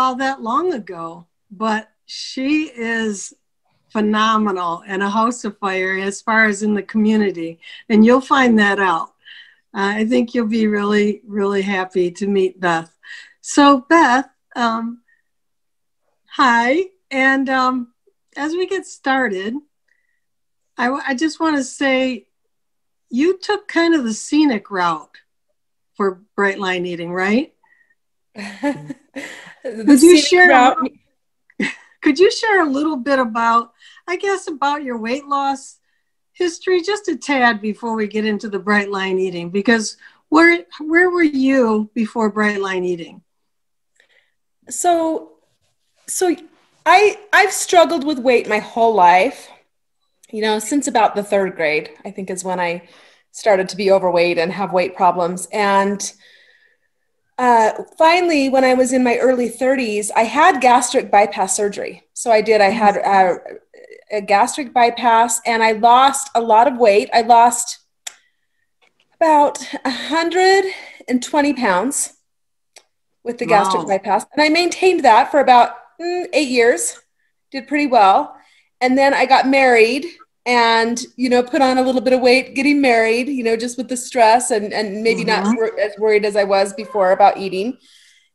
all that long ago, but she is phenomenal and a house of fire as far as in the community. And you'll find that out. I think you'll be really, really happy to meet Beth. So Beth, hi. And as we get started, I just want to say you took kind of the scenic route for Bright Line Eating, right? Could you share a little bit about, I guess, about your weight loss history, just a tad before we get into the Bright Line Eating? Because where were you before Bright Line Eating? So I've struggled with weight my whole life, since about the third grade, I think is when I started to be overweight and have weight problems. And finally, when I was in my early 30s, I had gastric bypass surgery. So I had a gastric bypass, and I lost a lot of weight. I lost about 120 pounds with the gastric bypass. And I maintained that for about 8 years, did pretty well. And then I got married and, put on a little bit of weight getting married, just with the stress and maybe not as worried as I was before about eating.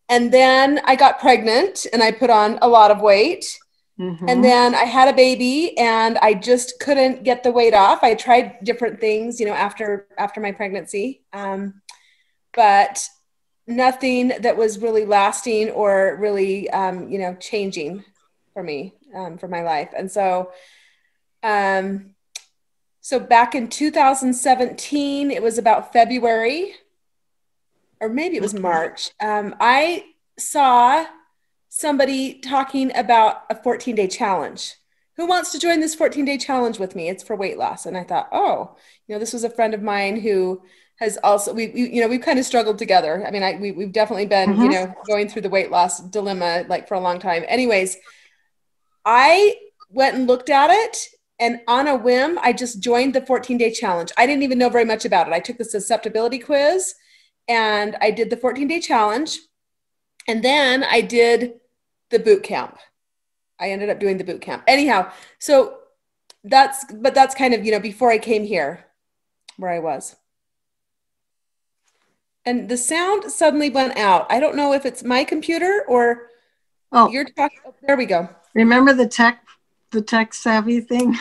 And then I got pregnant and I put on a lot of weight. And then I had a baby and I just couldn't get the weight off. I tried different things, after my pregnancy, but nothing that was really lasting or really, changing for me, for my life. And so back in 2017, it was about February, or maybe it was March. I saw somebody talking about a 14-day challenge. Who wants to join this 14-day challenge with me? It's for weight loss. And I thought, this was a friend of mine who has also, we've kind of struggled together. I mean, we've definitely been, going through the weight loss dilemma, like for a long time. Anyways, I went and looked at it, and on a whim, I just joined the 14-day challenge. I didn't even know very much about it. I took the susceptibility quiz and I did the 14-day challenge. And then I did the boot camp. I ended up doing the boot camp. Anyhow, so that's kind of, before I came here where I was. And the sound suddenly went out. I don't know if it's my computer or you're talking. Oh, there we go. Remember the tech savvy thing?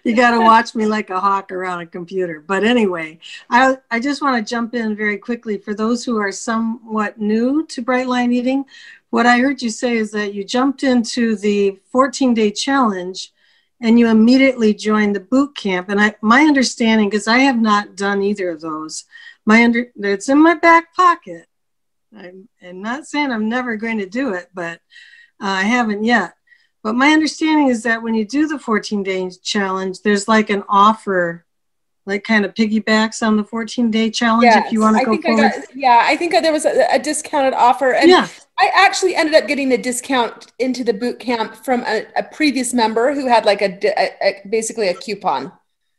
You got to watch me like a hawk around a computer. But anyway, I just want to jump in very quickly for those who are somewhat new to Bright Line Eating. What I heard you say is that you jumped into the 14-day challenge and you immediately joined the boot camp. And my understanding, because I have not done either of those, it's in my back pocket. I'm not saying I'm never going to do it, but I haven't yet. But my understanding is that when you do the 14-day challenge, there's like an offer, like kind of piggybacks on the 14-day challenge. Yes, if you want to go forward. I think there was a discounted offer. And I actually ended up getting a discount into the boot camp from a previous member who had like basically a coupon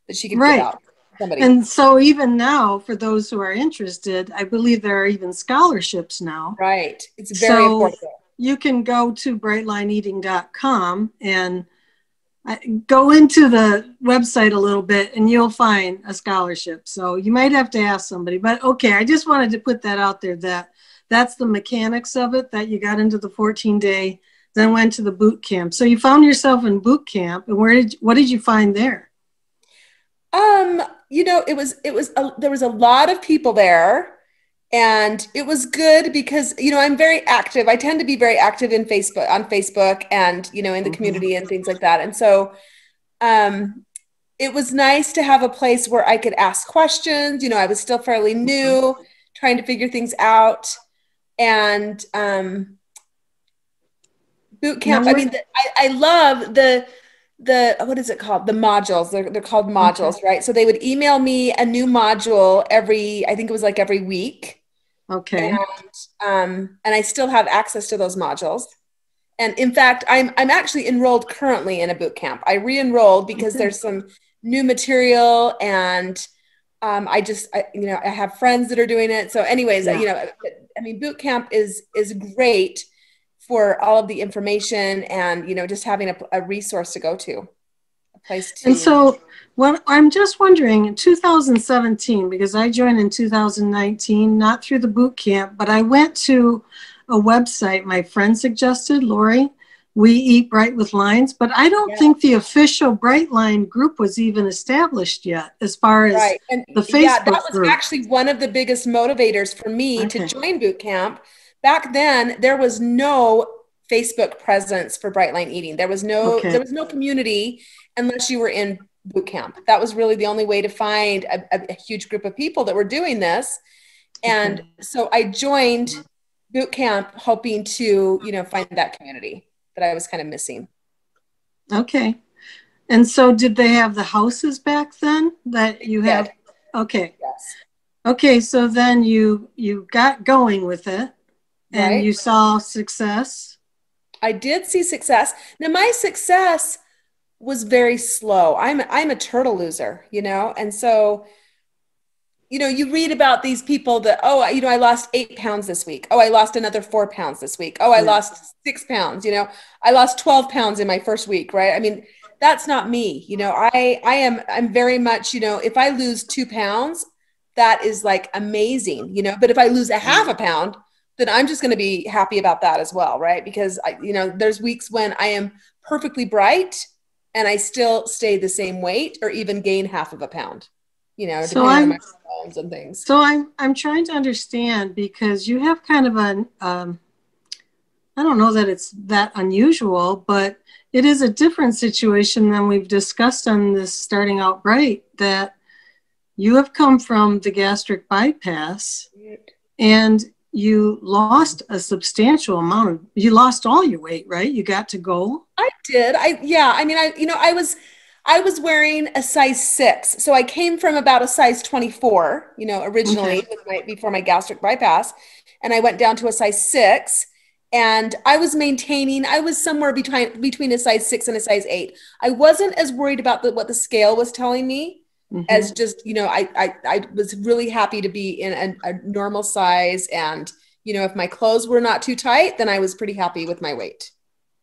that she could give out. Somebody. And so even now, for those who are interested, I believe there are even scholarships now. Right. It's very affordable. You can go to brightlineeating.com and go into the website a little bit and you'll find a scholarship. So you might have to ask somebody, but okay. I just wanted to put that out there that's the mechanics of it, that you got into the 14-day, then went to the boot camp. So you found yourself in boot camp, and what did you find there? There was a lot of people there. And it was good because, I'm very active. I tend to be very active on Facebook and, in the community and things like that. And so it was nice to have a place where I could ask questions. I was still fairly new, trying to figure things out. And boot camp, I love the what is it called? The modules. They're called modules, right? So they would email me a new module every week. Okay. And I still have access to those modules. And in fact, I'm actually enrolled currently in a boot camp. I re-enrolled because there's some new material, and I have friends that are doing it. So anyways, boot camp is great for all of the information and, just having a resource to go to, a place to. And so what I'm just wondering, in 2017, because I joined in 2019, not through the boot camp, but I went to a website my friend suggested, Lori, We Eat Bright with Lines, but I don't think the official Bright Line group was even established yet as far as And the Facebook that was group. actually one of the biggest motivators for me to join boot camp. Back then, there was no Facebook presence for Bright Line Eating. There was no community unless you were in boot camp. That was really the only way to find a huge group of people that were doing this. And so I joined boot camp hoping to, find that community that I was kind of missing. Okay. And so did they have the houses back then that you have? Okay. Yes. Okay. So then you got going with it and you saw success. I did see success. Now my success was very slow. I'm a turtle loser, and so, you read about these people that, I lost 8 pounds this week. Oh, I lost another 4 pounds this week. Oh, I lost 6 pounds. I lost 12 pounds in my first week, right? I mean, that's not me. I'm very much, if I lose 2 pounds, that is like amazing, but if I lose a half a pound, then I'm just going to be happy about that as well, right? Because there's weeks when I am perfectly bright and I still stay the same weight or even gain half of a pound, depending on my hormones and things. So I'm trying to understand, because you have kind of I don't know that it's that unusual, but it is a different situation than we've discussed on this Starting Out Bright, that you have come from the gastric bypass and you lost a substantial amount you lost all your weight, right? You got to goal. I did. I was wearing a size 6. So I came from about a size 24, originally before my gastric bypass. And I went down to a size 6 and I was somewhere between a size 6 and a size 8. I wasn't as worried about what the scale was telling me as just, I was really happy to be in a normal size. And, if my clothes were not too tight, then I was pretty happy with my weight.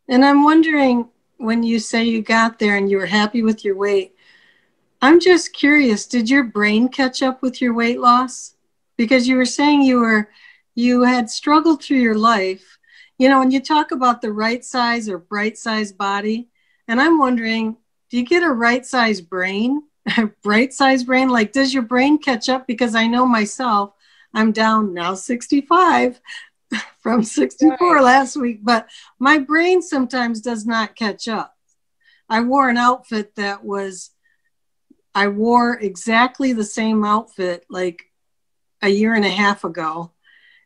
And I'm wondering, when you say you got there and you were happy with your weight, I'm just curious, did your brain catch up with your weight loss? Because you were saying you had struggled through your life, when you talk about the right size or bright size body, and I'm wondering, do you get a right size brain, a bright size brain? Like, does your brain catch up? Because I know myself, I'm down now 65 from 64 last week, but my brain sometimes does not catch up. I wore an outfit I wore exactly the same outfit like a year and a half ago.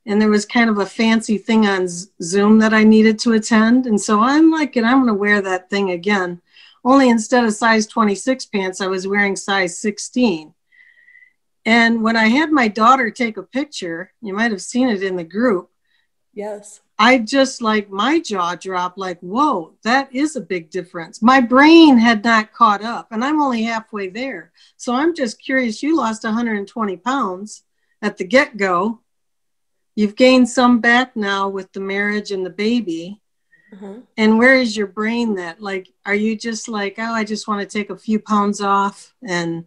And there was kind of a fancy thing on Zoom that I needed to attend. And so I'm like, and I'm going to wear that thing again. Only instead of size 26 pants, I was wearing size 16. And when I had my daughter take a picture, you might have seen it in the group. Yes. I just my jaw dropped, like, whoa, that is a big difference. My brain had not caught up and I'm only halfway there. So I'm just curious, you lost 120 pounds at the get-go. You've gained some back now with the marriage and the baby. And where is your brain that? Like, are you just like, oh, I just want to take a few pounds off? And,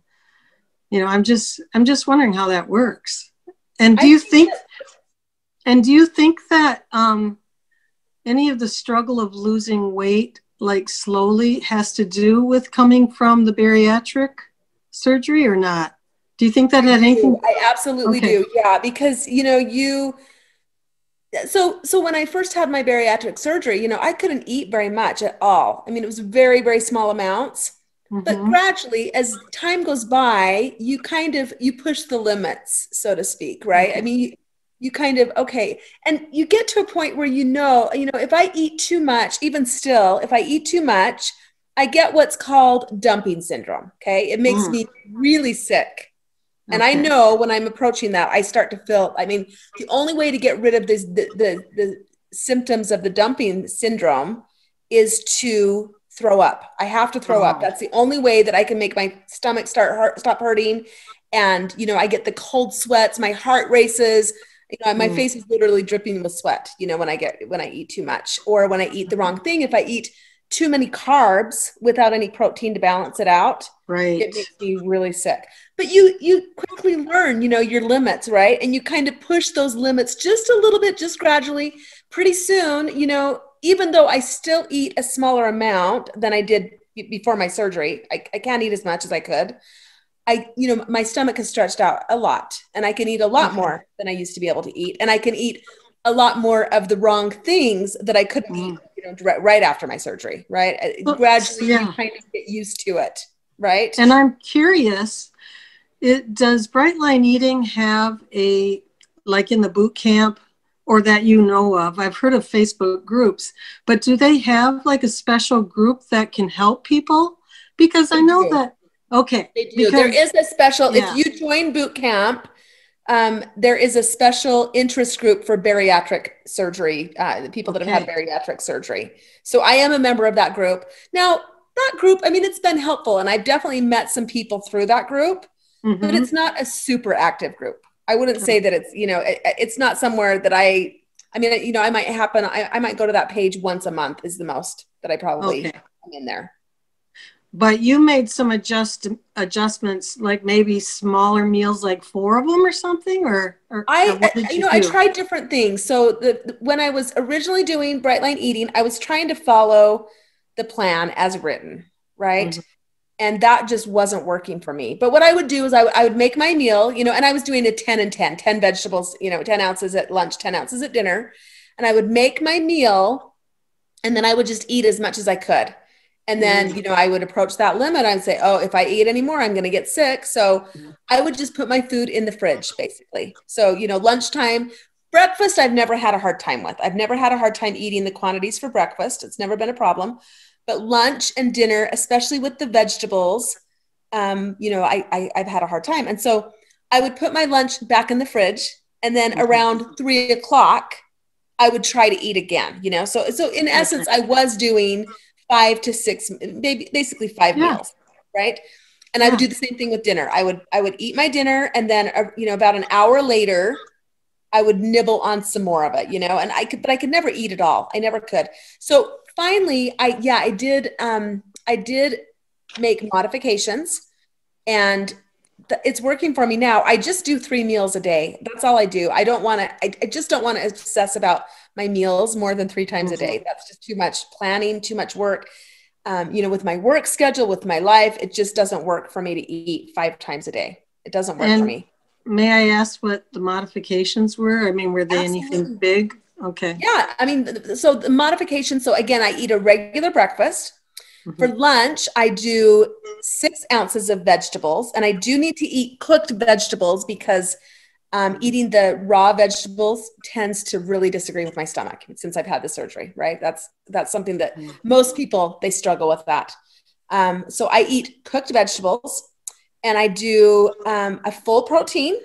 I'm just wondering how that works. And do you think that any of the struggle of losing weight, like slowly, has to do with coming from the bariatric surgery or not? Do you think that had anything? I absolutely do. Yeah. Because, so when I first had my bariatric surgery, I couldn't eat very much at all. I mean, it was very, very small amounts, but gradually as time goes by, you push the limits, so to speak. Right. I mean, you kind of, and you get to a point where, if I eat too much, even still, if I eat too much, I get what's called dumping syndrome. Okay. It makes me really sick. And I know when I'm approaching that, I start to feel, the only way to get rid of the symptoms of the dumping syndrome is to throw up. I have to throw up. That's the only way that I can make my stomach stop hurting. And, I get the cold sweats, my heart races. My face is literally dripping with sweat, when I eat too much, or when I eat the wrong thing. If I eat too many carbs without any protein to balance it out, right, it makes me really sick. But you quickly learn, your limits, right? And you kind of push those limits just a little bit, just gradually. Pretty soon, even though I still eat a smaller amount than I did before my surgery, I can't eat as much as I could. My stomach has stretched out a lot, and I can eat a lot more than I used to be able to eat. And I can eat a lot more of the wrong things that I couldn't eat, right after my surgery, right? Gradually, you kind of get used to it, right? And I'm curious, does Bright Line Eating have like in the boot camp, or that you know of? I've heard of Facebook groups, but do they have like a special group that can help people? Because I know that, okay. They do. There is a special, if you join boot camp, there is a special interest group for bariatric surgery, people that have had bariatric surgery. So I am a member of that group. Now, that group, it's been helpful, and I've definitely met some people through that group, but it's not a super active group. I wouldn't say that it's, it's not somewhere that I might go to that page once a month is the most that I probably am in there. But you made some adjustments, like maybe smaller meals, like 4 of them or something, or I tried different things. So when I was originally doing Bright Line Eating, I was trying to follow the plan as written, right? And that just wasn't working for me. But what I would do is I would make my meal, and I was doing a 10 and 10 vegetables, 10 ounces at lunch, 10 ounces at dinner. And I would make my meal, and then I would just eat as much as I could. And then, I would approach that limit. I'd say, oh, if I eat anymore, I'm going to get sick. So I would just put my food in the fridge, basically. So, lunchtime, breakfast, I've never had a hard time with. I've never had a hard time eating the quantities for breakfast. It's never been a problem. But lunch and dinner, especially with the vegetables, I've had a hard time. And so I would put my lunch back in the fridge, and then around 3 o'clock, I would try to eat again, So in essence, I was doing 5 to 6, maybe basically 5 meals, right? And I would do the same thing with dinner. I would eat my dinner, and then, about an hour later, I would nibble on some more of it, and but I could never eat it all. I never could. So finally, I did make modifications, and it's working for me now. I just do 3 meals a day. That's all I do. I just don't want to obsess about my meals more than 3 times a day. That's just too much planning, too much work. With my work schedule, with my life, it just doesn't work for me to eat 5 times a day. It doesn't work for me. May I ask what the modifications were? Were they anything big? Okay. Yeah. So the modifications. So again, I eat a regular breakfast. For lunch, I do 6 ounces of vegetables, and I do need to eat cooked vegetables because eating the raw vegetables tends to really disagree with my stomach since I've had the surgery, right? That's something that most people, they struggle with that. So I eat cooked vegetables, and I do a full protein,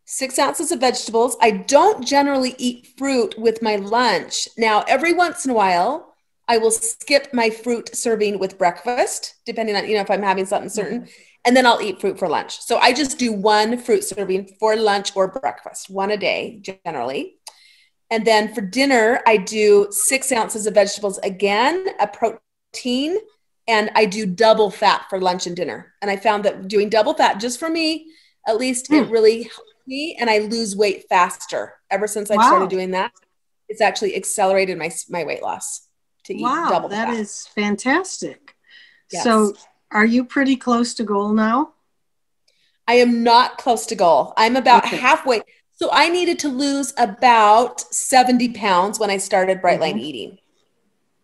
6 ounces of vegetables. I don't generally eat fruit with my lunch. Now, every once in a while, I will skip my fruit serving with breakfast, depending on, if I'm having something certain, and then I'll eat fruit for lunch. So I just do 1 fruit serving for lunch or breakfast, 1 a day generally. And then for dinner, I do 6 ounces of vegetables again, a protein, and I do double fat for lunch and dinner. And I found that doing double fat, just for me, at least it really helps me, and I lose weight faster. Ever since I started doing that, it's actually accelerated my weight loss. Wow, that is fantastic. Yes. So are you pretty close to goal now? I am not close to goal. I'm about halfway. So I needed to lose about 70 pounds when I started Bright Line Eating.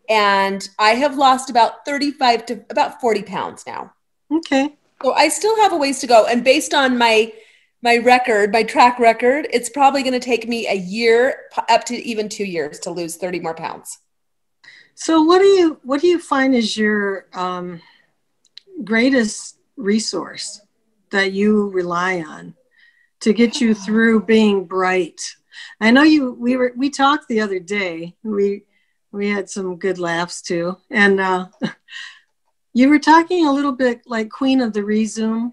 And I have lost about 35 to about 40 pounds now. Okay. So I still have a ways to go. And based on my record, my track record, it's probably going to take me a year up to even 2 years to lose 30 more pounds. So what do you find is your greatest resource that you rely on to get you through being bright? I know we talked the other day. We had some good laughs too, and you were talking a little bit like Queen of the Resume,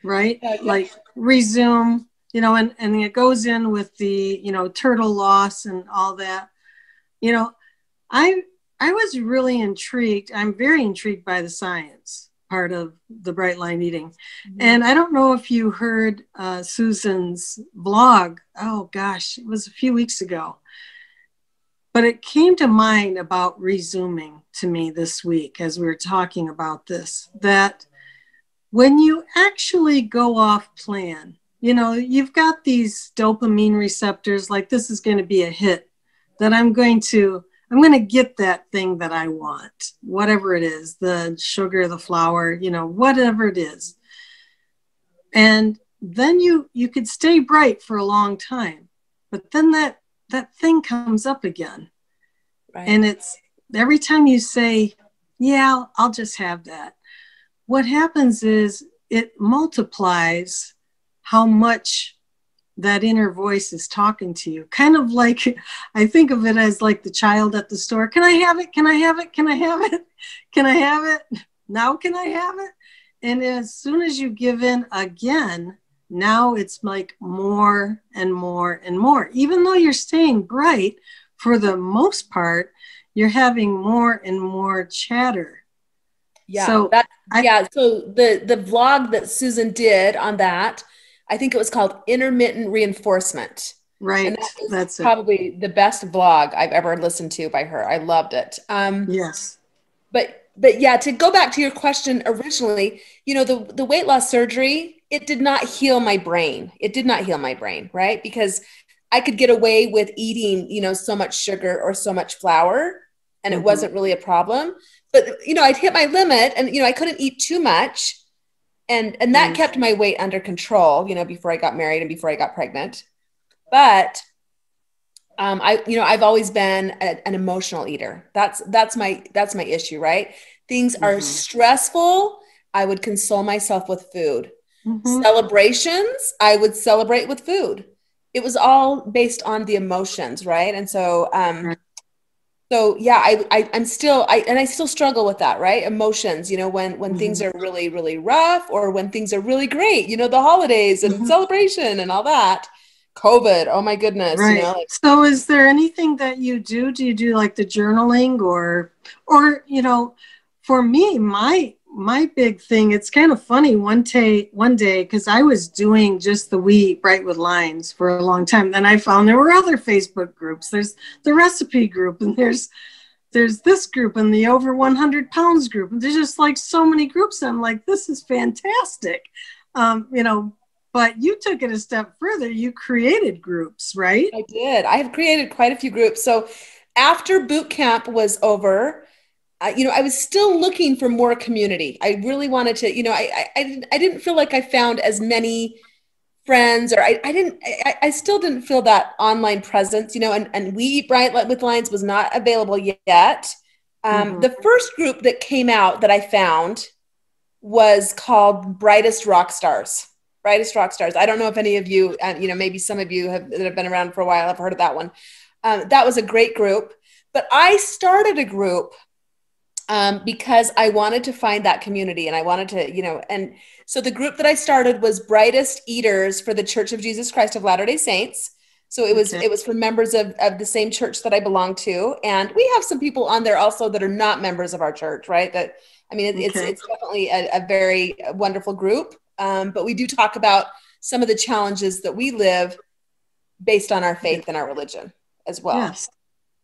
right? Like resume, and it goes in with the, turtle loss and all that. You know, I I was really intrigued. I'm very intrigued by the science part of the bright line eating. Mm-hmm. And I don't know if you heard Susan's blog. Oh gosh, it was a few weeks ago. But it came to mind about resuming to me this week as we were talking about this, that when you actually go off plan, you've got these dopamine receptors, like this is going to be a hit, that I'm going to get that thing that I want, whatever it is, the sugar, the flour, whatever it is. And then you could stay bright for a long time, but then that thing comes up again. Right. And it's every time you say, yeah, I'll just have that. What happens is it multiplies how much that inner voice is talking to you. Kind of like, I think of it as like the child at the store. Can I have it? Can I have it? Can I have it? Can I have it? Now can I have it? And as soon as you give in again, now it's like more and more and more. Even though you're staying bright, for the most part, you're having more and more chatter. Yeah. So the vlog that Susan did on that, I think it was called Intermittent Reinforcement. Right. And that's probably the best vlog I've ever listened to by her. I loved it. Yes. But yeah, to go back to your question originally, the weight loss surgery, it did not heal my brain. It did not heal my brain, right? Because I could get away with eating, so much sugar or so much flour, and it wasn't really a problem. But, I'd hit my limit, and, I couldn't eat too much. And that kept my weight under control, before I got married and before I got pregnant. But I've always been an emotional eater. That's my issue, right? Things are stressful. I would console myself with food. Celebrations, I would celebrate with food. It was all based on the emotions, right? And so, yeah, I still struggle with that, right? Emotions, when things are really, really rough, or when things are really great, the holidays and celebration and all that. COVID, oh my goodness. Right. So is there anything that you do? Do you do like the journaling or for me, my big thing, it's kind of funny one day, because I was doing just the We Eat Bright with Lines for a long time. Then I found there were other Facebook groups. There's the recipe group, and there's this group, and the over 100 pounds group. And there's just like so many groups. I'm like, this is fantastic. But you took it a step further. You created groups, right? I did. I have created quite a few groups. So after boot camp was over, I was still looking for more community. I really wanted to, I didn't feel like I found as many friends, or I still didn't feel that online presence, and We Eat Bright with Lines was not available yet. The first group that came out that I found was called Brightest Rock Stars. Brightest Rock Stars. I don't know if any of you, maybe some of you that have been around for a while have heard of that one. That was a great group, but I started a group because I wanted to find that community, and I wanted to, and so the group that I started was Brightest Eaters for the Church of Jesus Christ of Latter-day Saints. So it was for members of the same church that I belong to. And we have some people on there also that are not members of our church, right? It's definitely a very wonderful group. But we do talk about some of the challenges that we live based on our faith and our religion as well. Yes.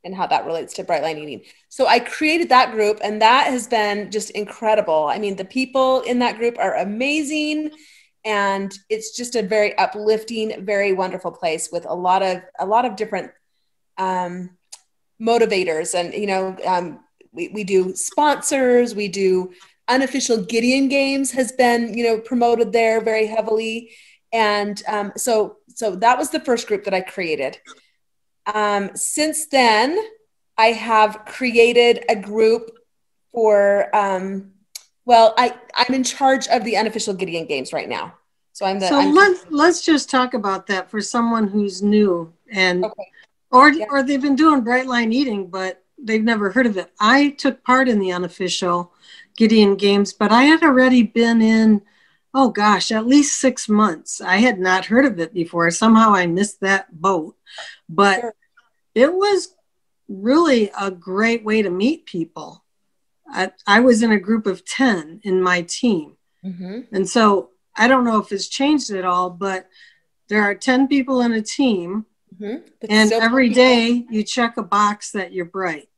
And how that relates to bright line eating. So I created that group, and that has been just incredible. I mean, the people in that group are amazing, and it's just a very uplifting, very wonderful place with a lot of different motivators. And, we do sponsors, we do unofficial Gideon games has been, promoted there very heavily. And so that was the first group that I created. Since then, I have created a group for, I'm in charge of the unofficial Gideon games right now. So let's just talk about that for someone who's new and, or they've been doing bright line eating, but they've never heard of it. I took part in the unofficial Gideon games, but I had already been in, oh gosh, at least 6 months. I had not heard of it before. Somehow I missed that boat, but Sure. it was really a great way to meet people. I was in a group of 10 in my team. Mm-hmm. And so I don't know if it's changed at all, but there are 10 people in a team. Mm-hmm. But And still every people. day you check a box that you're bright.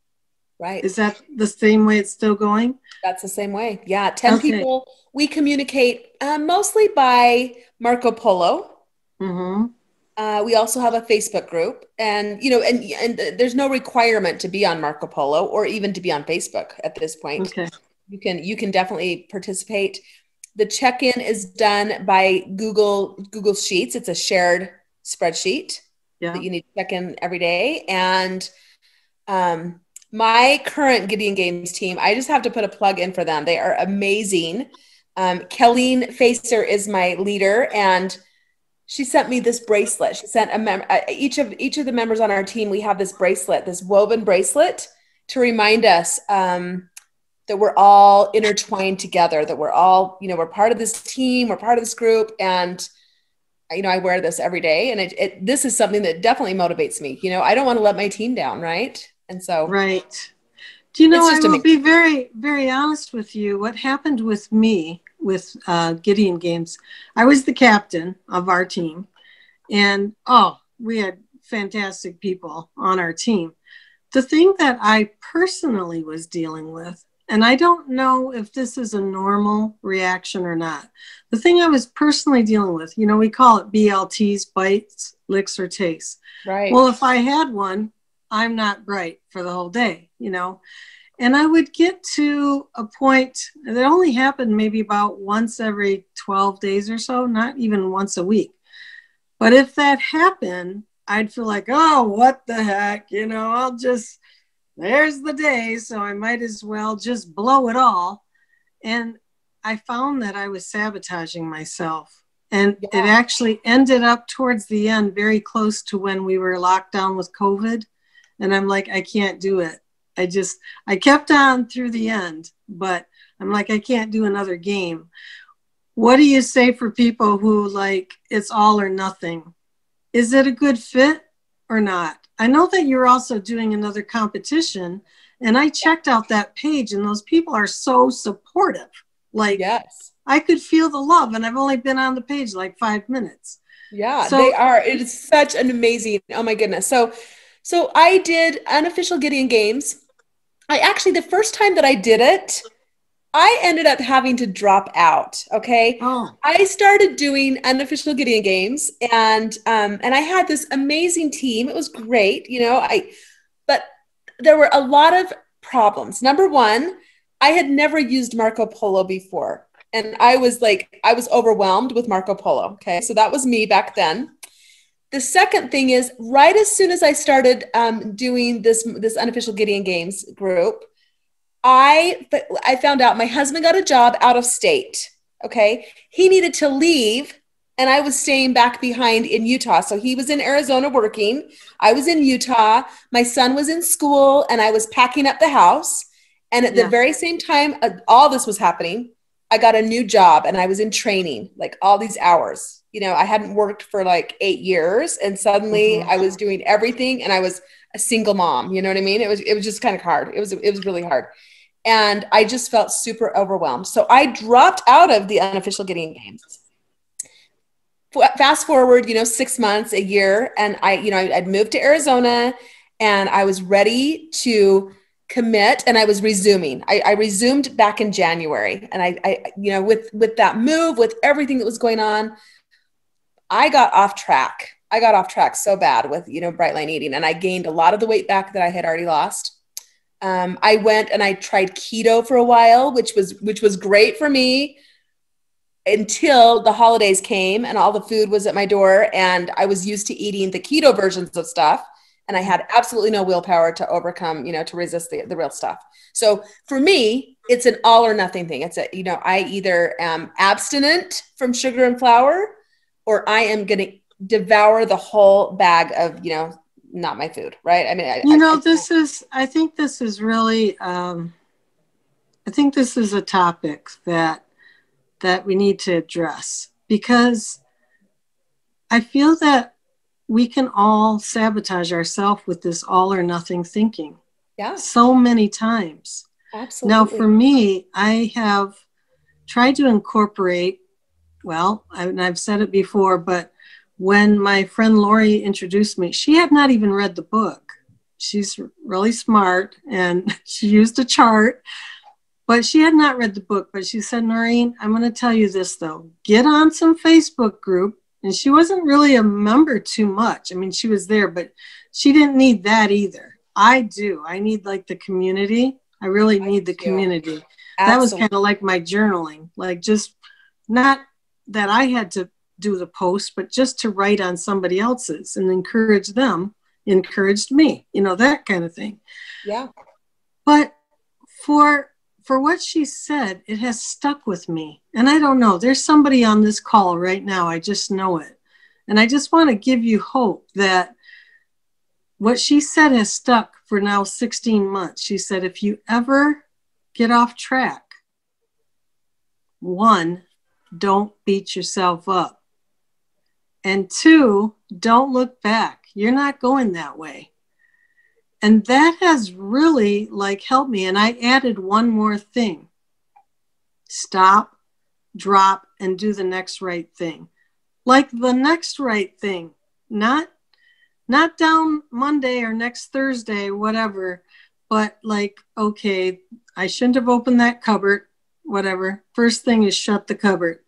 Right. Is that the same way it's still going? That's the same way. Yeah. 10 Okay. people. We communicate mostly by Marco Polo. Mm-hmm. We also have a Facebook group, and there's no requirement to be on Marco Polo or even to be on Facebook at this point. Okay. You can definitely participate. The check-in is done by Google Sheets. It's a shared spreadsheet Yeah. that you need to check in every day. And my current Gideon Games team, I just have to put a plug in for them. They are amazing. Kelleen Facer is my leader, and she sent me this bracelet. She sent each of the members on our team. We have this bracelet, this woven bracelet, to remind us that we're all intertwined together. That we're all, we're part of this team. We're part of this group, and I wear this every day. And this is something that definitely motivates me. I don't want to let my team down, right? And so, right. Do you know, it's I just will amazing. be very, very honest with you. What happened with me with Gideon Games, I was the captain of our team. And, we had fantastic people on our team. The thing that I personally was dealing with, and I don't know if this is a normal reaction or not. The thing I was personally dealing with, we call it BLTs, bites, licks, or tastes. Right. Well, if I had one, I'm not bright for the whole day, And I would get to a point that only happened maybe about once every 12 days or so, not even once a week. But if that happened, I'd feel like, oh, what the heck, there's the day, so I might as well just blow it all. And I found that I was sabotaging myself. And It actually ended up towards the end, very close to when we were locked down with COVID. And I'm like, I can't do it. I kept on through the end, but I'm like, I can't do another game. What do you say for people who it's all or nothing? Is it a good fit or not? I know that you're also doing another competition, and I checked out that page, and those people are so supportive. Yes, I could feel the love, and I've only been on the page 5 minutes. Yeah, So, they are. It is such an amazing, oh my goodness. So I did unofficial Gideon Games. The first time that I did it, I ended up having to drop out. Okay. I started doing unofficial Gideon Games, and I had this amazing team. It was great, but there were a lot of problems. Number one, I had never used Marco Polo before. And I was overwhelmed with Marco Polo. Okay. So that was me back then. The second thing is, right as soon as I started doing this unofficial Gideon Games group, I found out my husband got a job out of state. Okay. He needed to leave, and I was staying back behind in Utah. So he was in Arizona working. I was in Utah. My son was in school, and I was packing up the house. And at the very same time, all this was happening, I got a new job, and I was in training, all these hours. I hadn't worked for 8 years, and suddenly I was doing everything, and I was a single mom. You know what I mean? It was just kind of hard. It was really hard. And I just felt super overwhelmed. So I dropped out of the unofficial Gideon Games. Fast forward, 6 months, a year, and I'd moved to Arizona, and I was ready to commit, and I was resuming. I resumed back in January, and I with that move, with everything that was going on, I got off track. I got off track so bad with bright line eating, and I gained a lot of the weight back that I had already lost. I went and I tried keto for a while, which was great for me until the holidays came and all the food was at my door, and I was used to eating the keto versions of stuff. And I had absolutely no willpower to overcome, to resist the real stuff. So for me, it's an all or nothing thing. It's I either am abstinent from sugar and flour, or I am going to devour the whole bag of, not my food. Right. I mean, I think this is really, I think this is a topic that that we need to address, because I feel that we can all sabotage ourselves with this all or nothing thinking. Yeah. So many times. Absolutely. Now, for me, I have tried to incorporate, well, I've said it before, but when my friend Lori introduced me, she had not even read the book. She's really smart and she used a chart, but she had not read the book. But she said, Noreen, I'm going to tell you this, though. Get on some Facebook group. And she wasn't really a member too much. I mean, she was there, but she didn't need that either. I do. I need like the community. I really need the community. Absolutely. That was kind of like my journaling, like just not that I had to do the post, but just to write on somebody else's and encourage them, encouraged me, you know, that kind of thing. Yeah. But for what she said, it has stuck with me. And I don't know, there's somebody on this call right now, I just know it. And I just want to give you hope that what she said has stuck for now 16 months. She said, if you ever get off track, 1, don't beat yourself up. And 2, don't look back. You're not going that way. And that has really like helped me. And I added one more thing. Stop, drop, and do the next right thing. Like the next right thing, not down Monday or next Thursday, whatever, but like, okay, I shouldn't have opened that cupboard, whatever. First thing is shut the cupboard.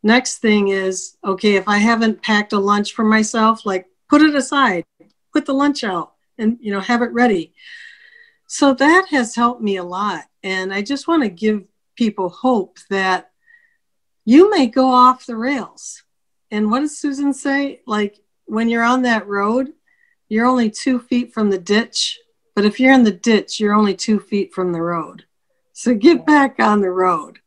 Next thing is, okay, if I haven't packed a lunch for myself, like put it aside, put the lunch out and, you know, have it ready. So that has helped me a lot. And I just want to give people hope that you may go off the rails. And what does Susan say? Like when you're on that road, you're only 2 feet from the ditch. But if you're in the ditch, you're only 2 feet from the road. So get back on the road.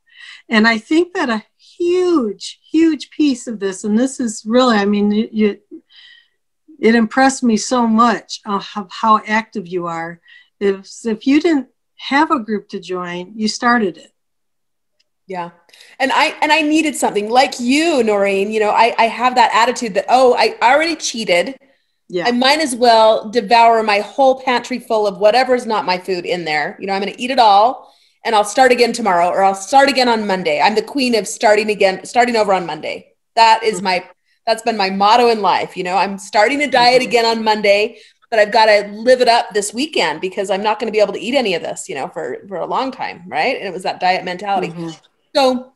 And I think that a huge, huge piece of this, and this is really, I mean, it impressed me so much of how active you are. If you didn't have a group to join, you started it. Yeah. And I needed something like you, Noreen. You know, I have that attitude that, oh, I already cheated. Yeah. I might as well devour my whole pantry full of whatever's not my food in there. You know, I'm going to eat it all and I'll start again tomorrow, or I'll start again on Monday. I'm the queen of starting over on Monday. That's been my motto in life. You know, I'm starting a diet again on Monday, but I've got to live it up this weekend because I'm not going to be able to eat any of this, you know, for a long time. Right. And it was that diet mentality. Mm-hmm. So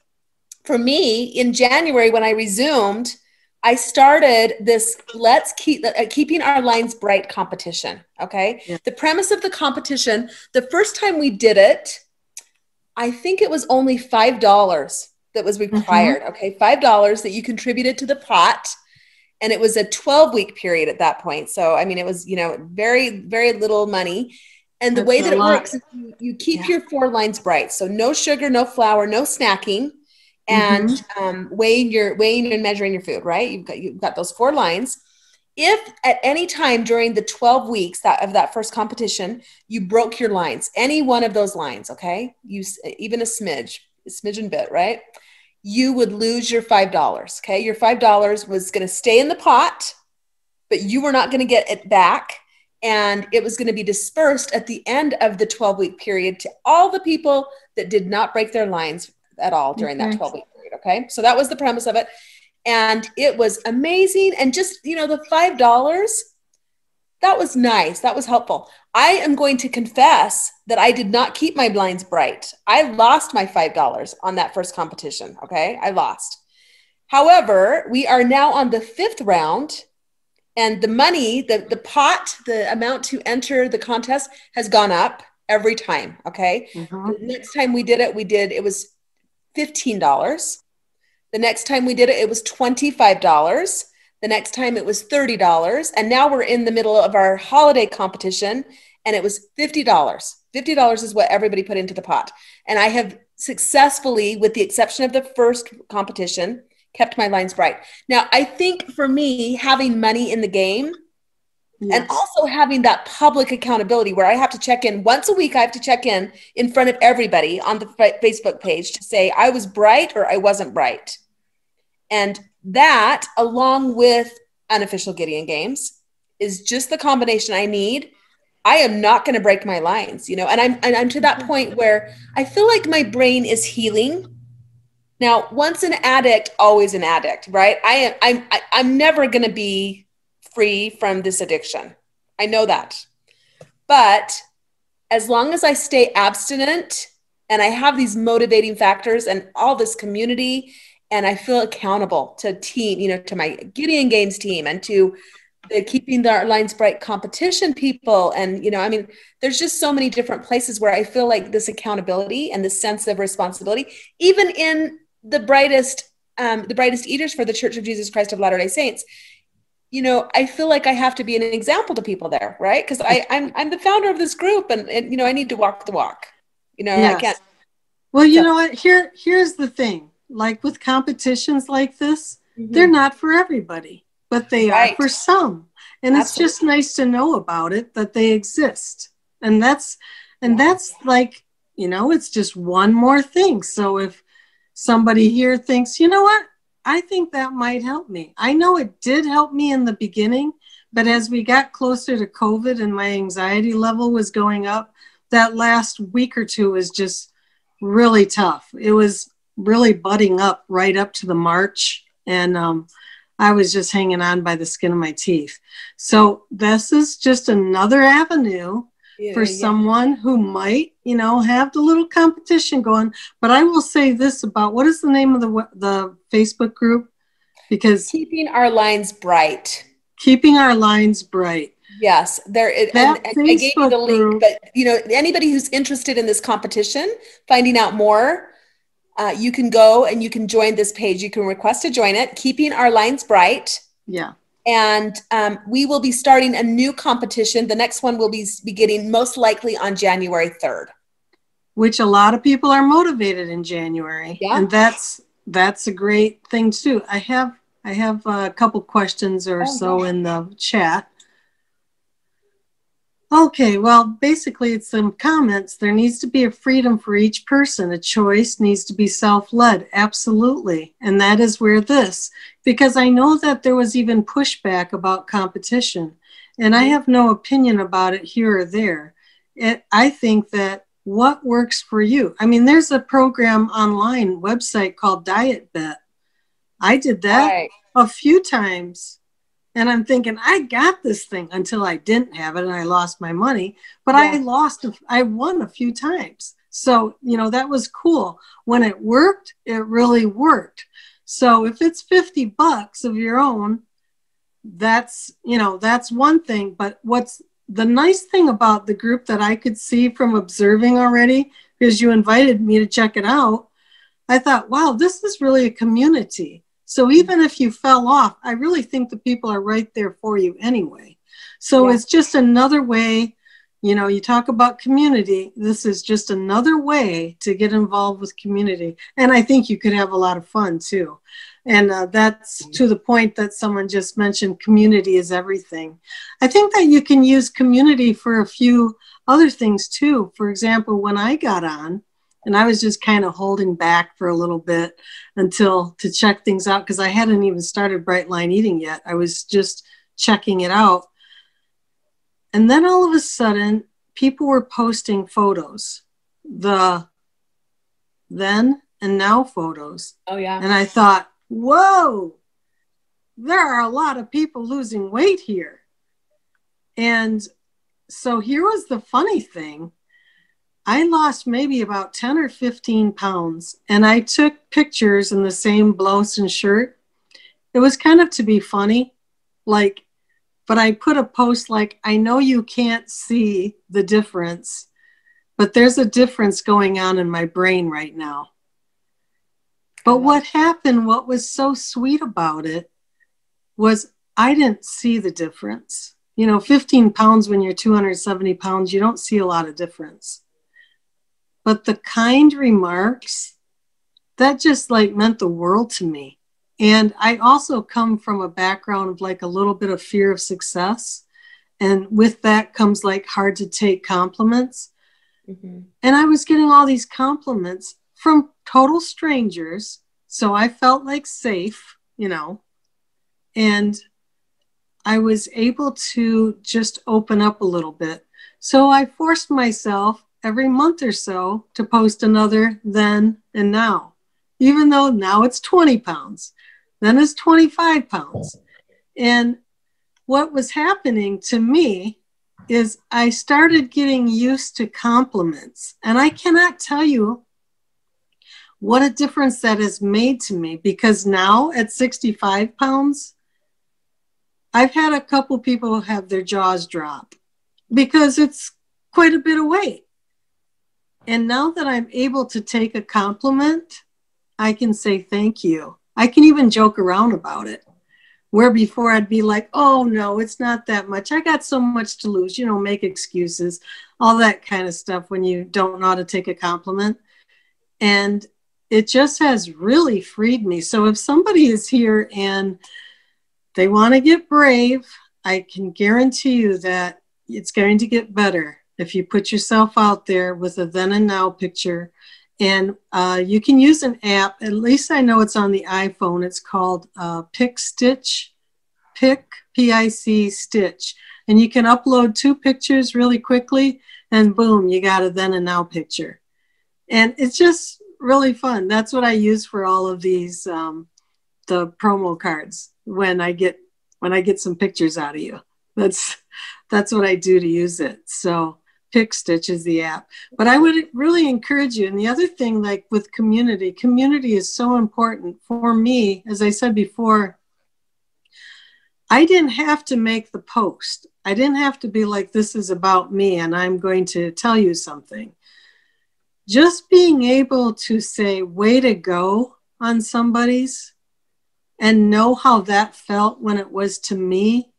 for me in January, when I resumed, I started this Let's Keeping Our Lines Bright competition. Okay. Yeah. The premise of the competition, the first time we did it, I think it was only $5 that was required. Mm-hmm. Okay. $5 that you contributed to the pot. And it was a 12-week period at that point. So, I mean, it was, you know, very, very little money. And the way that it works is you keep your 4 lines bright. So no sugar, no flour, no snacking, and weighing and measuring your food, right? You've got those 4 lines. If at any time during the 12 weeks of that first competition, you broke your lines, any one of those lines, okay, even a smidge and bit, right? You would lose your $5, okay? Your $5 was going to stay in the pot, but you were not going to get it back. And it was going to be dispersed at the end of the 12-week period to all the people that did not break their lines at all during that 12-week period, okay? So that was the premise of it. And it was amazing. And just, you know, the $5, that was nice. That was helpful. I am going to confess that I did not keep my blinds bright. I lost my $5 on that first competition, okay? I lost. However, we are now on the 5th round. And the money, the pot, the amount to enter the contest has gone up every time, okay? Mm-hmm. The next time we did it was $15. The next time we did it, it was $25. The next time it was $30. And now we're in the middle of our holiday competition, and it was $50. $50 is what everybody put into the pot. And I have successfully, with the exception of the first competition, kept my lines bright. Now, I think for me, having money in the game And also having that public accountability where I have to check in once a week. I have to check in front of everybody on the Facebook page to say I was bright or I wasn't bright. And that, along with unofficial Gideon games, is just the combination I need. I am not going to break my lines, and I'm to that point where I feel like my brain is healing. Now, once an addict, always an addict, right? I'm never going to be free from this addiction. I know that. But as long as I stay abstinent and I have these motivating factors and all this community, and I feel accountable to team, to my Gideon Games team and to the Keeping Our Lines Bright competition people. And, there's just so many different places where I feel like this accountability and this sense of responsibility, even in the brightest eaters for the Church of Jesus Christ of Latter-day Saints, I feel like I have to be an example to people there, right? Because I'm the founder of this group, and I need to walk the walk. Yes. I can't. Well, you know what? Here's the thing. Like with competitions like this, they're not for everybody, but they are for some. And Absolutely. It's just nice to know about it, that they exist. And that's like, it's just one more thing. So if somebody here thinks, you know what? I think that might help me. I know it did help me in the beginning, but as we got closer to COVID and my anxiety level was going up, that last week or two was just really tough. It was really butting up right up to the March. And I was just hanging on by the skin of my teeth. So this is just another avenue for someone who might, have the little competition going. But I will say this about, what is the name of the Facebook group? Because Keeping Our Lines Bright. Keeping Our Lines Bright. Yes, there is. And I gave you the link, but anybody who's interested in this competition, finding out more, you can go and you can join this page. You can request to join it. Keeping Our Lines Bright. Yeah. And we will be starting a new competition. The next one will be beginning most likely on January 3rd. Which a lot of people are motivated in January. Yeah. And that's a great thing too. I have a couple questions or so in the chat. Okay, well, basically it's some comments. There needs to be a freedom for each person. A choice needs to be self-led. Absolutely. And that is where because I know that there was even pushback about competition, and I have no opinion about it here or there. I think that what works for you. I mean, there's a program online website called Diet Bet. I did that a few times. And I'm thinking, I got this thing until I didn't have it and I lost my money. But I won a few times. So, that was cool. When it worked, it really worked. So if it's $50 of your own, that's one thing. But what's the nice thing about the group that I could see from observing already, because you invited me to check it out, I thought, wow, this is really a community. So even if you fell off, I really think the people are right there for you anyway. So it's just another way, you talk about community. This is just another way to get involved with community. And I think you could have a lot of fun too. And that's to the point that someone just mentioned, community is everything. I think that you can use community for a few other things too. For example, when I got on, and I was just kind of holding back for a little bit to check things out, because I hadn't even started Bright Line Eating yet. I was just checking it out. And then all of a sudden, people were posting photos, the then and now photos. Oh, yeah. And I thought, whoa, there are a lot of people losing weight here. And so here was the funny thing. I lost maybe about 10 or 15 pounds, and I took pictures in the same blouse and shirt. It was kind of to be funny, but I put a post like, I know you can't see the difference, but there's a difference going on in my brain right now. But what happened, what was so sweet about it, was I didn't see the difference. 15 pounds when you're 270 pounds, you don't see a lot of difference. But the kind remarks, that just meant the world to me. And I also come from a background of a little bit of fear of success. And with that comes like hard to take compliments. Mm-hmm. And I was getting all these compliments from total strangers. So I felt like safe, you know, and I was able to just open up a little bit. So I forced myself every month or so to post another then and now, even though now it's 20 pounds, then it's 25 pounds. And what was happening to me is I started getting used to compliments. And I cannot tell you what a difference that has made to me, because now at 65 pounds, I've had a couple people have their jaws drop because it's quite a bit of weight. And now that I'm able to take a compliment, I can say thank you. I can even joke around about it. Where before I'd be like, oh no, it's not that much. I got so much to lose, you know, make excuses, all that kind of stuff when you don't know how to take a compliment. And it just has really freed me. So if somebody is here and they want to get brave, I can guarantee you that it's going to get better if you put yourself out there with a then and now picture. And you can use an app. At least I know it's on the iPhone. It's called Pick Stitch, P-I-C Stitch. And you can upload 2 pictures really quickly, and boom, you got a then and now picture. And it's just really fun. That's what I use for all of these, the promo cards. When I get some pictures out of you, that's what I do to use it. So Pick Stitch is the app. But I would really encourage you. And the other thing, like with community is so important for me. As I said before, I didn't have to make the post. I didn't have to be like, this is about me and I'm going to tell you something. Just being able to say, way to go on somebody's, and know how that felt when it was to me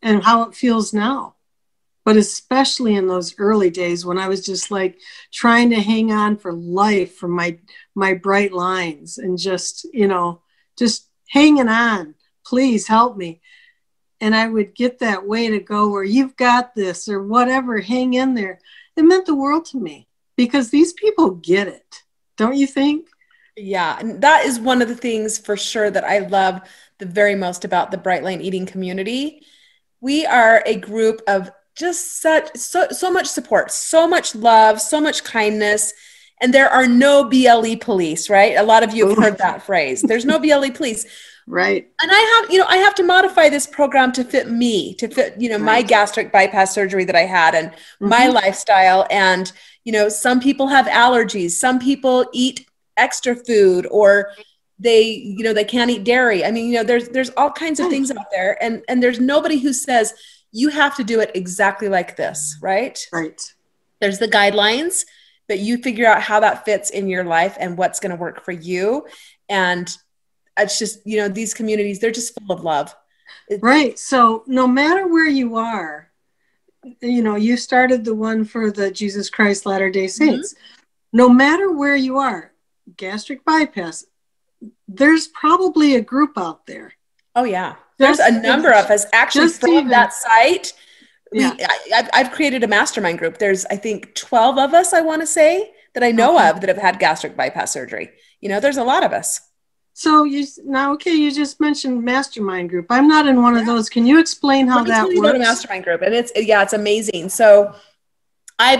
and how it feels now. But especially in those early days when I was just like trying to hang on for life for my bright lines and just, you know, just hanging on, please help me. And I would get that way to go, or you've got this or whatever, hang in there. It meant the world to me because these people get it. Don't you think? Yeah, and that is one of the things for sure that I love the very most about the Bright Line Eating community. We are a group of just so much support, so much love, so much kindness, and there are no BLE police, right? A lot of you have heard that phrase. There's no BLE police. Right. And I have to modify this program to fit me, to fit, right, my gastric bypass surgery that I had and my lifestyle. And, some people have allergies. Some people eat extra food, or they can't eat dairy. I mean, there's all kinds of things out there, and there's nobody who says you have to do it exactly like this, right? Right. There's the guidelines, but you figure out how that fits in your life and what's going to work for you. And it's just, these communities, they're just full of love. Right. So no matter where you are, you started the one for the Jesus Christ Latter-day Saints. No matter where you are, gastric bypass, there's probably a group out there. Oh yeah. There's a number of us actually from that site. Yeah. I've created a mastermind group. There's, I think, 12 of us, I want to say, that I know of that have had gastric bypass surgery. There's a lot of us. So you just mentioned mastermind group. I'm not in one of those. Can you explain how that works? About a mastermind group, and it's amazing. So I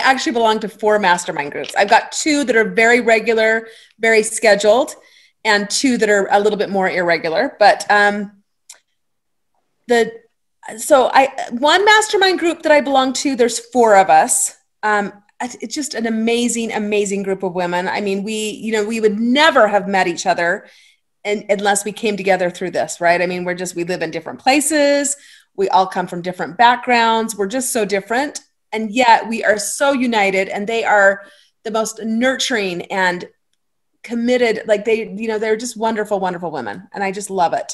actually belong to 4 mastermind groups. I've got 2 that are very regular, very scheduled, and 2 that are a little bit more irregular. But one mastermind group that I belong to, there's 4 of us. It's just an amazing, amazing group of women. I mean, we would never have met each other unless we came together through this, right? I mean, we live in different places. We all come from different backgrounds. We're just so different. And yet we are so united, and they are the most nurturing and committed. Like they're just wonderful, wonderful women. And I just love it.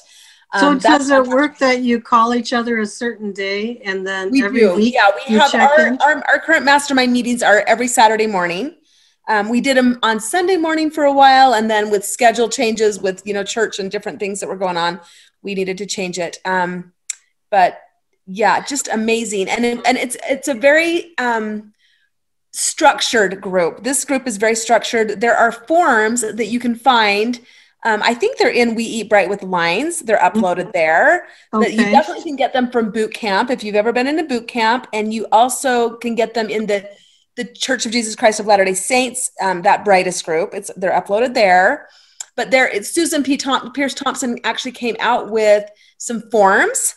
So does it work that you call each other a certain day and then every week? Yeah, we have our current mastermind meetings are every Saturday morning. We did them on Sunday morning for a while, and then with schedule changes with church and different things that were going on, we needed to change it. But Yeah, just amazing. And it's a very structured group. This group is very structured. There are forms that you can find. I think they're in We Eat Bright with Lines. They're uploaded there. But you Okay. definitely can get them from boot camp if you've ever been in a boot camp. And you also can get them in the Church of Jesus Christ of Latter-day Saints, that brightest group. They're uploaded there. But Susan Pierce Thompson actually came out with some forms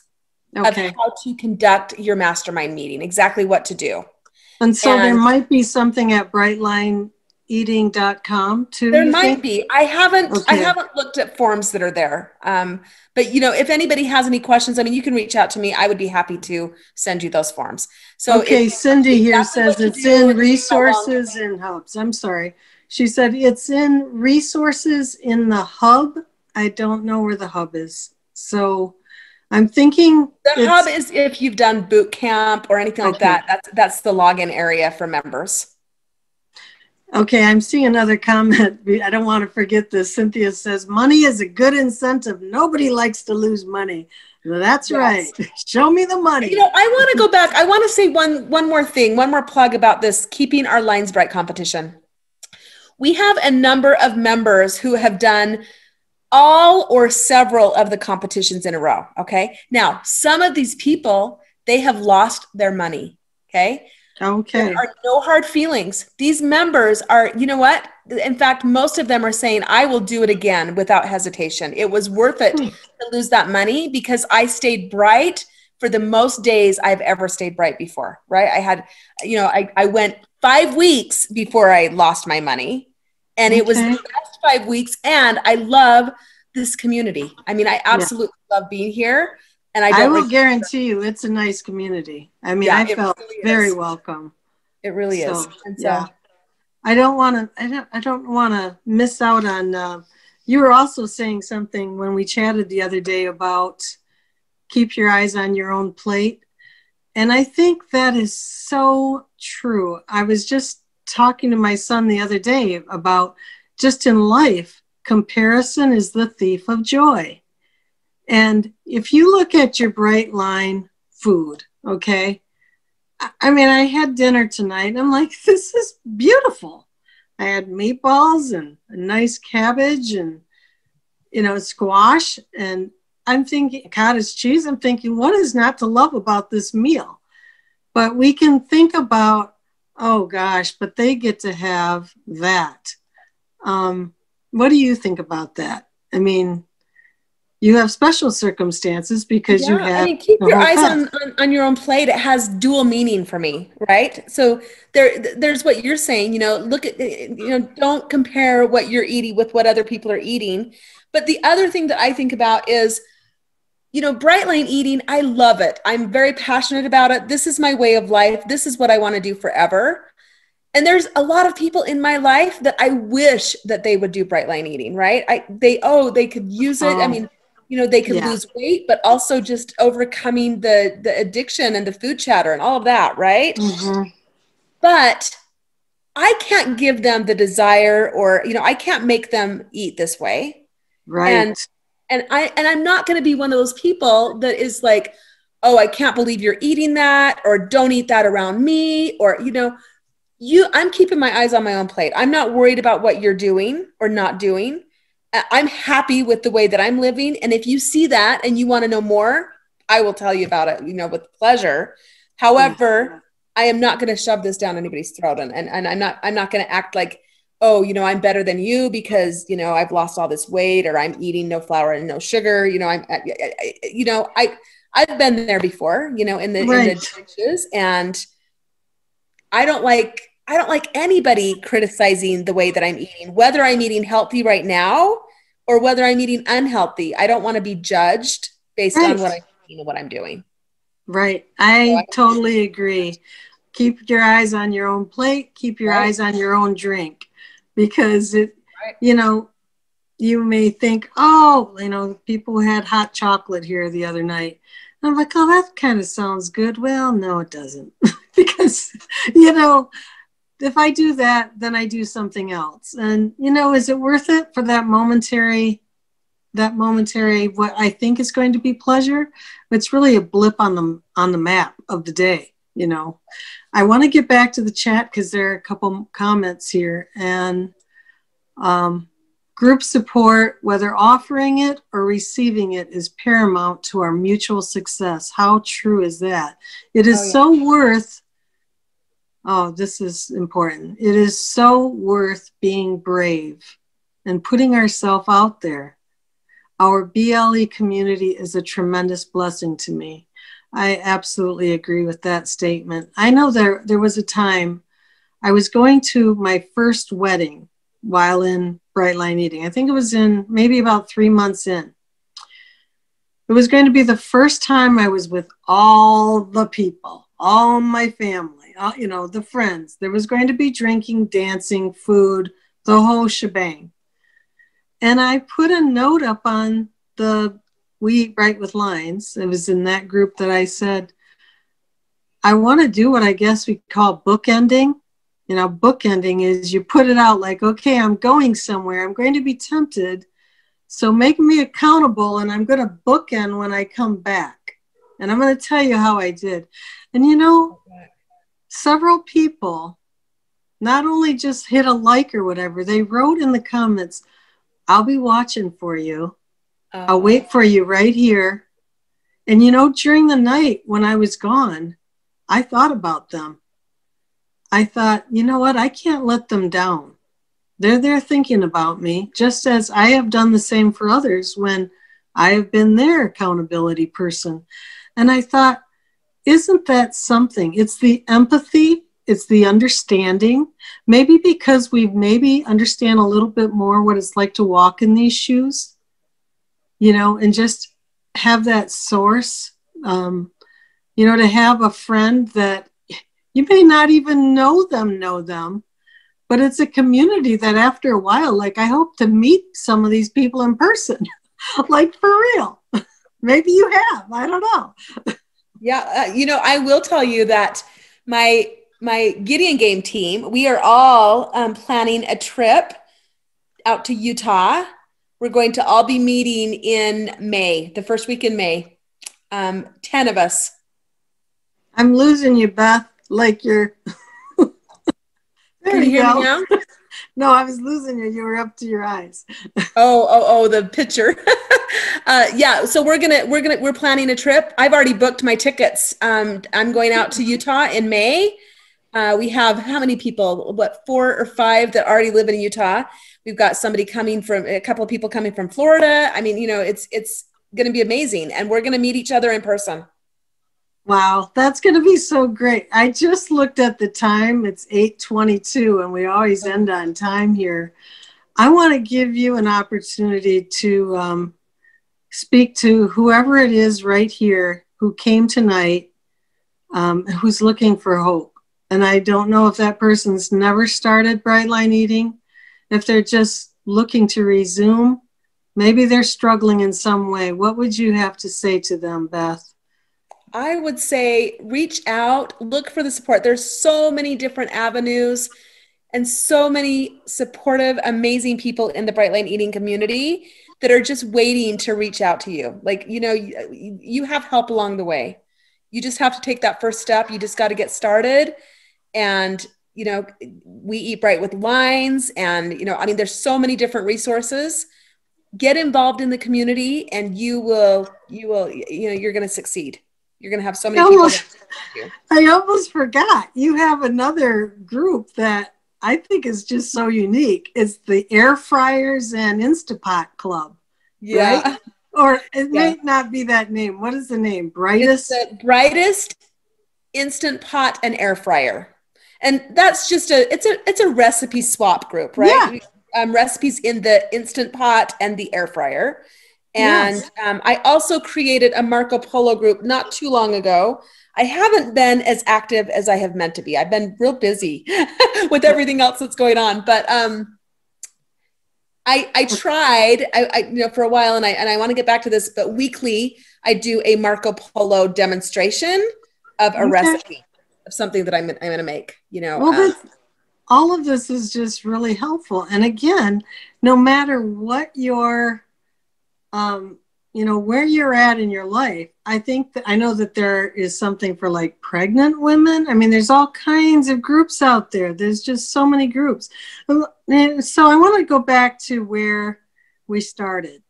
of how to conduct your mastermind meeting, exactly what to do. And so there might be something at brightlineeating.com too. There might be. I haven't looked at forms that are there. But you know, if anybody has any questions, I mean, you can reach out to me. I would be happy to send you those forms. So Cindy here says it's in resources and hubs. I'm sorry. She said it's in resources in the hub. I don't know where the hub is. So I'm thinking the hub is if you've done boot camp or anything like that. That's the login area for members. Okay, I'm seeing another comment. I don't want to forget this. Cynthia says, money is a good incentive. Nobody likes to lose money. Well, that's right. Show me the money. You know, I want to go back. I want to say one more thing, one more plug about this Keeping Our Lines Bright competition. We have a number of members who have done all or several of the competitions in a row. Okay. Now, some of these people, they have lost their money. Okay. There are no hard feelings. These members are, you know what? In fact, most of them are saying, I will do it again without hesitation. It was worth it to lose that money because I stayed bright for the most days I've ever stayed bright before, right? I had, you know, I went 5 weeks before I lost my money. And it was the best 5 weeks. And I love this community. I mean, I absolutely love being here. And I will guarantee you it's a nice community. I mean, I felt really very welcome. It really is. And so, I don't want to miss out on, you were also saying something when we chatted the other day about keep your eyes on your own plate. And I think that is so true. I was just talking to my son the other day about just in life, comparison is the thief of joy. And if you look at your Bright Line food, okay, I mean, I had dinner tonight. I'm like, this is beautiful. I had meatballs and a nice cabbage and, you know, squash. And I'm thinking cottage cheese. I'm thinking, what is not to love about this meal? But we can think about, oh gosh, but they get to have that. What do you think about that? I mean, you have special circumstances because you have. I mean, keep your eyes on your own plate. It has dual meaning for me, right? So there's what you're saying. You know, look at, you know, don't compare what you're eating with what other people are eating. But the other thing that I think about is, you know, Bright Line eating. I love it. I'm very passionate about it. This is my way of life. This is what I want to do forever. And there's a lot of people in my life that I wish that they would do Bright Line eating, right? They could use it. I mean, you know, they could lose weight, but also just overcoming the addiction and the food chatter and all of that, right? Mm-hmm. But I can't give them the desire or, you know, I can't make them eat this way. Right. And I'm not going to be one of those people that is like, oh, I can't believe you're eating that, or don't eat that around me, or, you know, I'm keeping my eyes on my own plate. I'm not worried about what you're doing or not doing. I'm happy with the way that I'm living. And if you see that and you want to know more, I will tell you about it, you know, with pleasure. However, I am not going to shove this down anybody's throat. And I'm not going to act like, oh, you know, I'm better than you because, you know, I've lost all this weight, or I'm eating no flour and no sugar. You know, I've been there before, you know, in the trenches, and I don't like anybody criticizing the way that I'm eating, whether I'm eating healthy right now or whether I'm eating unhealthy. I don't want to be judged based on what I'm eating and what I'm doing. Right. I totally agree. Keep your eyes on your own plate. Keep your eyes on your own drink, because you know, you may think, oh, you know, people had hot chocolate here the other night. I'm like, oh, that kind of sounds good. Well, no, it doesn't. Because, you know, if I do that, then I do something else. And, you know, is it worth it for that momentary that momentary, what I think is going to be pleasure, it's really a blip on the map of the day. You know, I want to get back to the chat because there are a couple comments here, and group support, whether offering it or receiving it, is paramount to our mutual success. How true is that? It is so worth, this is important. It is so worth being brave and putting ourselves out there. Our BLE community is a tremendous blessing to me. I absolutely agree with that statement. I know there was a time I was going to my first wedding while in Bright Line Eating. I think it was in maybe about 3 months in. It was going to be the first time I was with all the people, all my family, you know, the friends. There was going to be drinking, dancing, food, the whole shebang. And I put a note up on the We Eat Right with Lines. It was in that group that I said, I want to do what I guess we call bookending. You know, bookending is you put it out like, okay, I'm going somewhere. I'm going to be tempted. So make me accountable, and I'm going to bookend when I come back. And I'm going to tell you how I did. And, you know, several people not only just hit a like or whatever, they wrote in the comments, I'll be watching for you. I'll wait for you right here. And, you know, during the night when I was gone, I thought about them. I thought, you know what? I can't let them down. They're there thinking about me, just as I have done the same for others when I have been their accountability person. And I thought, isn't that something? It's the empathy. It's the understanding. Maybe because we maybe understand a little bit more what it's like to walk in these shoes, you know, and just have that source, you know, to have a friend that you may not even know them, but it's a community that after a while, like I hope to meet some of these people in person, like for real. Maybe you have, I don't know. Yeah. You know, I will tell you that my Gideon Game team, we are all planning a trip out to Utah. We're going to all be meeting in May, the first week in May. 10 of us. I'm losing you, Beth. Like you're. Can you hear me now? No, I was losing you. You were up to your eyes. The picture. Yeah. So we're planning a trip. I've already booked my tickets. I'm going out to Utah in May. We have how many people? 4 or 5 that already live in Utah. We've got a couple of people coming from Florida. I mean, you know, it's going to be amazing, and we're going to meet each other in person. Wow, that's going to be so great. I just looked at the time. It's 8:22, and we always end on time here. I want to give you an opportunity to speak to whoever it is right here who came tonight, who's looking for hope. And I don't know if that person's never started Bright Line Eating, if they're just looking to resume. Maybe they're struggling in some way. What would you have to say to them, Beth? I would say reach out, look for the support. There's so many different avenues and so many supportive, amazing people in the Bright Line Eating community that are just waiting to reach out to you. Like, you know, you have help along the way. You just have to take that first step. You just got to get started. And, you know, We Eat Bright with Lines. And, you know, I mean, there's so many different resources. Get involved in the community and you're going to succeed. You're going to have so many people. I almost forgot. You have another group that I think is just so unique. It's the Air Fryers and Instapot Club. Yeah. Right? Or it may not be that name. What is the name? Brightest? It's the Brightest Instant Pot and Air Fryer. And that's just it's a recipe swap group, right? Yeah. Recipes in the Instant Pot and the Air Fryer. And yes. I also created a Marco Polo group not too long ago. I haven't been as active as I have meant to be. I've been real busy with everything else that's going on. But I tried, you know, for a while, and I want to get back to this. But weekly, I do a Marco Polo demonstration of a recipe of something that I'm going to make. You know, well, all of this is just really helpful. And again, no matter what your you know, where you're at in your life. I think that I know that there is something for like pregnant women. I mean, there's all kinds of groups out there. There's just so many groups. And so I want to go back to where we started.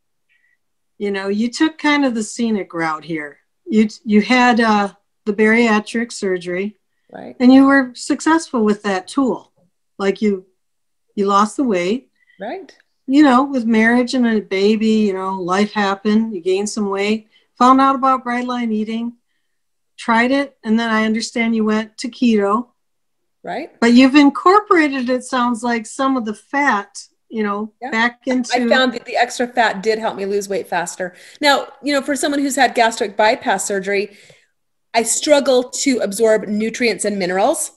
You know, you took kind of the scenic route here. You had the bariatric surgery, right, and you were successful with that tool. Like you lost the weight, right. you know, with marriage and a baby, you know, life happened, you gained some weight, found out about bright line eating, tried it, and then I understand you went to keto. Right. But you've incorporated, it sounds like, some of the fat, you know, Yeah. back into. I found that the extra fat did help me lose weight faster. Now, you know, for someone who's had gastric bypass surgery, I struggle to absorb nutrients and minerals.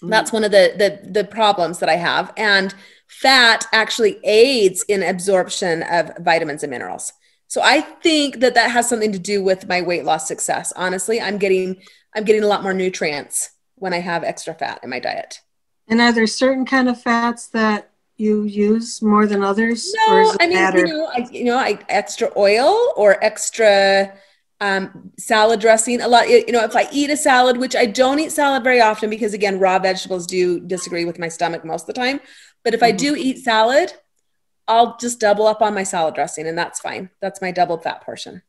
That's one of the problems that I have. And fat actually aids in absorption of vitamins and minerals. So I think that that has something to do with my weight loss success. Honestly, I'm getting a lot more nutrients when I have extra fat in my diet. And are there certain kind of fats that you use more than others, or No, does it I mean, matter? I extra oil or extra salad dressing. A lot, you know, if I eat a salad, which I don't eat salad very often because again, raw vegetables do disagree with my stomach most of the time. But if I do eat salad, I'll just double up on my salad dressing, and that's fine. That's my doubled fat portion.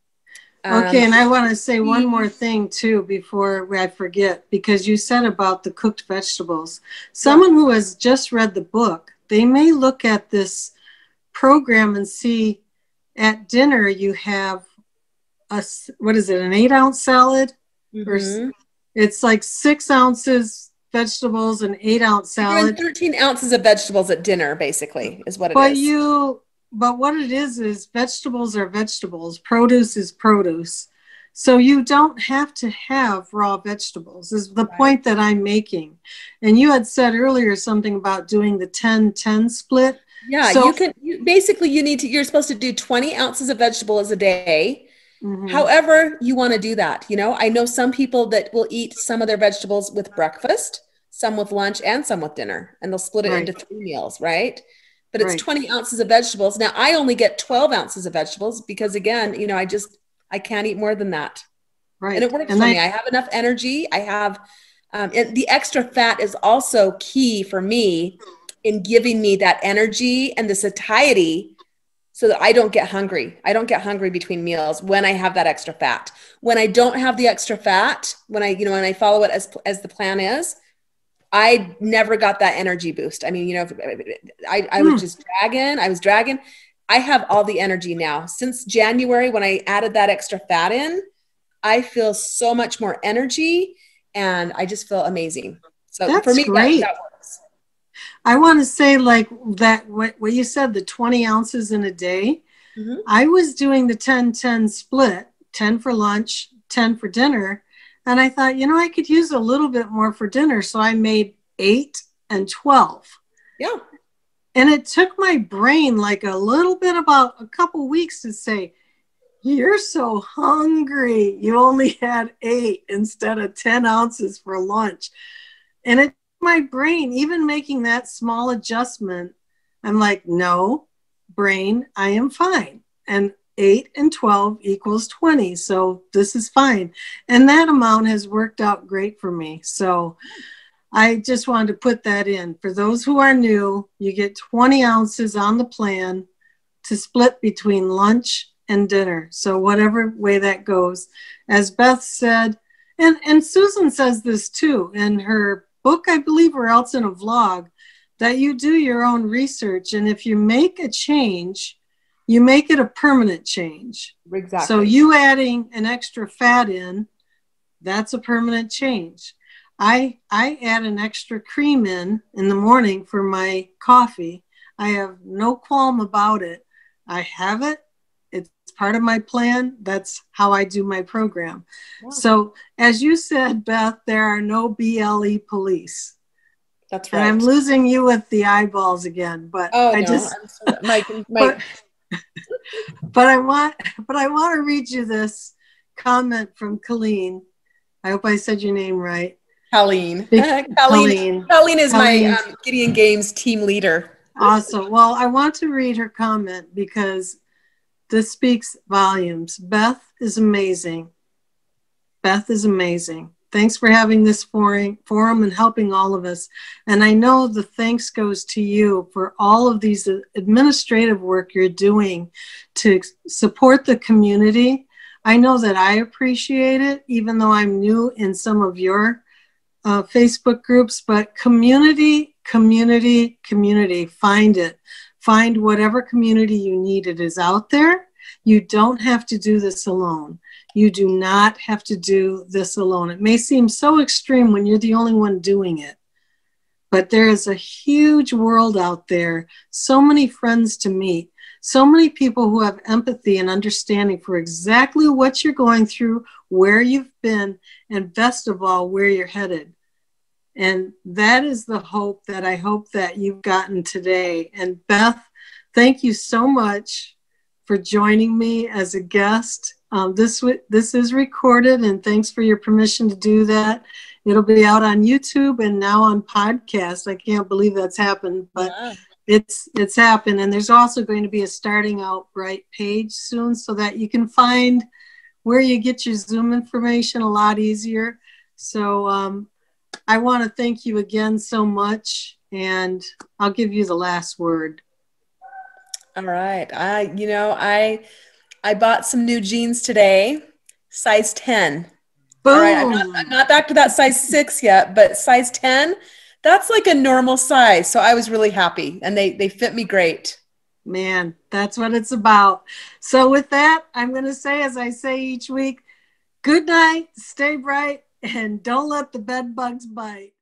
Okay, and I want to say one more thing too before I forget, because you said about the cooked vegetables. Someone who has just read the book, they may look at this program and see at dinner you have what is it, an 8-ounce salad? Or it's like 6 ounces vegetables and 8-ounce salad. 13 ounces of vegetables at dinner, basically, is what it is. But what it is vegetables are vegetables. Produce is produce. So you don't have to have raw vegetables is the point that I'm making. And you had said earlier something about doing the 10-10 split. Yeah, so, you're supposed to do 20 ounces of vegetables a day. However you want to do that. You know, I know some people that will eat some of their vegetables with breakfast, some with lunch, and some with dinner, and they'll split it into 3 meals, right? But it's 20 ounces of vegetables. Now I only get 12 ounces of vegetables because again, you know, I can't eat more than that. Right. And it works for me. I have enough energy. I have, and the extra fat is also key for me in giving me that energy and the satiety so that I don't get hungry. I don't get hungry between meals when I have that extra fat. When I don't have the extra fat, when I follow it as the plan is, I never got that energy boost. I mean, you know, I was just dragging. I have all the energy now. Since January, when I added that extra fat in, I feel so much more energy and I just feel amazing. So that's for me, that works. I want to say like that, what you said, the 20 ounces in a day, I was doing the 10-10 split, 10 for lunch, 10 for dinner. And I thought, you know, I could use a little bit more for dinner. So I made 8 and 12. Yeah. And it took my brain like a little bit, about a couple weeks to say, you're so hungry. You only had 8 instead of 10 ounces for lunch. And it, my brain, even making that small adjustment, I'm like, no, brain, I am fine. And 8 and 12 equals 20. So this is fine. And that amount has worked out great for me. So I just wanted to put that in. For those who are new, you get 20 ounces on the plan to split between lunch and dinner. So whatever way that goes, as Beth said, and Susan says this too in her book, I believe, or else in a vlog, that you do your own research. And if you make a change, you make it a permanent change. Exactly. So you adding an extra fat in, that's a permanent change. I add an extra cream in the morning for my coffee. I have no qualm about it. I have it. It's part of my plan. That's how I do my program. Wow. So as you said, Beth, there are no BLE police. That's right. And I'm losing you with the eyeballs again, but but I want to read you this comment from Colleen. I hope I said your name right. Colleen. Colleen is my Gideon Games team leader. Awesome. Well, I want to read her comment because This speaks volumes. Beth is amazing. Beth is amazing. Thanks for having this forum and helping all of us. And I know the thanks goes to you for all of these administrative work you're doing to support the community. I know that I appreciate it, even though I'm new in some of your Facebook groups, but community, community, community, find it. Find whatever community you need. It is out there. You don't have to do this alone. You do not have to do this alone. It may seem so extreme when you're the only one doing it, but there is a huge world out there, so many friends to meet, so many people who have empathy and understanding for exactly what you're going through, where you've been, and best of all, where you're headed. And that is the hope that I hope that you've gotten today. And Beth, thank you so much for joining me as a guest. This is recorded, and thanks for your permission to do that. It'll be out on YouTube and now on podcast. I can't believe that's happened, but yeah. It's happened. And there's also going to be a Starting Out Bright page soon so that you can find where you get your Zoom information a lot easier. So I want to thank you again so much, and I'll give you the last word. All right. I bought some new jeans today, size 10. Boom. All right. I'm not back to that size 6 yet, but size 10, that's like a normal size. So I was really happy, and they fit me great. Man, that's what it's about. So with that, I'm going to say, as I say each week, good night, stay bright, and don't let the bed bugs bite.